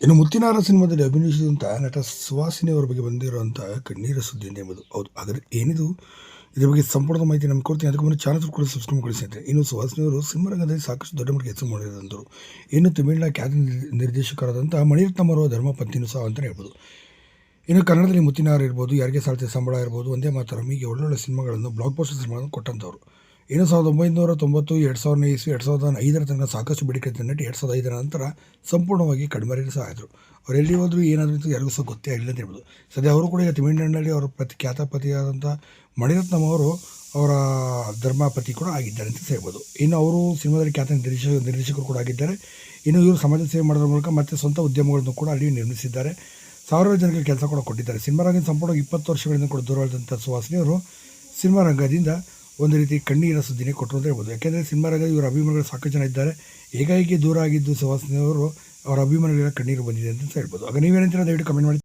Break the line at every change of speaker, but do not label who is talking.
ಇನ್ನು ಮುತ್ತಿನಾರ ಸಿನಿಮಾದಲ್ಲಿ ಅಭಿನಯಿಸಿದಂಥ ನಟ ಸುಹಾಸಿನಿ ಅವರ ಬಗ್ಗೆ ಬಂದಿರುವಂಥ ಕಣ್ಣೀರ ಸುದ್ದಿ ಎಂಬುದು ಹೌದು. ಹಾಗಾದರೆ ಏನಿದು, ಇದ್ರ ಬಗ್ಗೆ ಸಂಪೂರ್ಣ ಮಾಹಿತಿ ನಮ್ಗೆ ಕೊಡ್ತೀನಿ. ಅದಕ್ಕೆ ಮುಂದೆ ಚಾನಲ್ ಕೂಡ ಸಬ್ಸ್ಕ್ರೈಬ್ ಮಾಡಿ ಸ್ನೇಹಿತರೆ. ಇನ್ನು ಸುಹಾಸಿನಿ ಅವರು ಸಿನಿಮಾ ರಂಗದಲ್ಲಿ ಸಾಕಷ್ಟು ದೊಡ್ಡ ಮಟ್ಟಿಗೆ ಹೆಸರು ಮಾಡಿದಂಥರು. ಇನ್ನು ತಮಿಳಿನ ಖ್ಯಾತ ನಿರ್ದೇಶಕರಾದಂಥ ಮಣಿರತ್ನಂ ಅವರ ಧರ್ಮಪತ್ನಿನೂ ಸಹ ಅಂತಲೇ ಹೇಳ್ಬೋದು. ಇನ್ನು ಕನ್ನಡದಲ್ಲಿ ಮುತ್ತಿನಾರ ಇರ್ಬೋದು, ಯಾರಿಗೆ ಸಾಲ್ತೆ ಸಂಬಳ ಇರ್ಬೋದು, ಒಂದೇ ಮಾತರಂ, ಹೀಗೆ ಒಳ್ಳೊಳ್ಳೆ ಸಿನಿಮಾಗಳನ್ನು ಬ್ಲಾಕ್ ಬಸ್ಟರ್ ಸಿನಿಮಾಗಳನ್ನು ಕೊಟ್ಟಂಥವ್ರು. ಇನ್ನು 1990, 2000 ಇಸ್ವಿ, 2005 ತನಕ ಸಾಕಷ್ಟು ಬೇಡಿಕೆ ನಟಿ 2005 ನಂತರ ಸಂಪೂರ್ಣವಾಗಿ ಕಡಿಮೆ ಸಹ ಆದರು. ಅವ್ರು ಎಲ್ಲಿ ಹೋದ್ರು ಏನಾದರೂ ಅಂತ ಯಾರಿಗೂ ಸಹ ಗೊತ್ತೇ ಆಗಿಲ್ಲ ಅಂತ ಹೇಳ್ಬೋದು. ಸದ್ಯ ಅವರು ಕೂಡ ಈಗ ತಮಿಳುನಾಡಿನಲ್ಲಿ ಅವರ ಖ್ಯಾತ ಪತಿಯಾದಂಥ ಮಣಿರತ್ನಂ ಅವರು ಅವರ ಧರ್ಮಪತಿ ಕೂಡ ಆಗಿದ್ದಾರೆ ಅಂತ ಹೇಳ್ಬೋದು. ಇನ್ನು ಅವರು ಸಿನಿಮಾದಲ್ಲಿ ಖ್ಯಾತ ನಿರ್ದೇಶಕರು ಕೂಡ ಆಗಿದ್ದಾರೆ. ಇನ್ನು ಇವರು ಸಮಾಜ ಸೇವೆ ಮಾಡೋದ್ರ ಮೂಲಕ ಮತ್ತು ಸ್ವಂತ ಉದ್ಯಮಗಳನ್ನು ಕೂಡ ಅಲ್ಲಿ ನಿರ್ಮಿಸಿದ್ದಾರೆ. ಸಾವಿರಾರು ಜನರಿಗೆ ಕೆಲಸ ಕೂಡ ಕೊಟ್ಟಿದ್ದಾರೆ. ಸಿನಿಮಾ ರಂಗ ಸಂಪೂರ್ಣ 20 ವರ್ಷಗಳಿಂದ ಕೂಡ ದೂರವಾದಂಥ ಸುಹಾಸಿನಿ ಅವರು ಸಿನಿಮಾ ರಂಗದಿಂದ ಒಂದು ರೀತಿ ಕಣ್ಣೀರ ಸುದ್ದಿನೇ ಕೊಟ್ಟರು ಅಂತ ಹೇಳ್ಬೋದು. ಯಾಕೆಂದರೆ ಸಿನಿಮಾ ರಂಗದಲ್ಲಿ ಇವರ ಅಭಿಮಾನಿಗಳು ಸಾಕಷ್ಟು ಜನ ಇದ್ದಾರೆ. ಏಕಾಏಕಿ ದೂರ ಆಗಿದ್ದು ಸುಹಾಸಿನಿ ಅವರು ಅವರ ಅಭಿಮಾನಿಗಳ ಕಣ್ಣೀರು ಬಂದಿದೆ ಅಂತ ಹೇಳ್ಬೋದು. ಆಗ ನೀವೇನಂತೀರ ದಯವಿಟ್ಟು ಕಮೆಂಟ್ ಮಾಡಿ.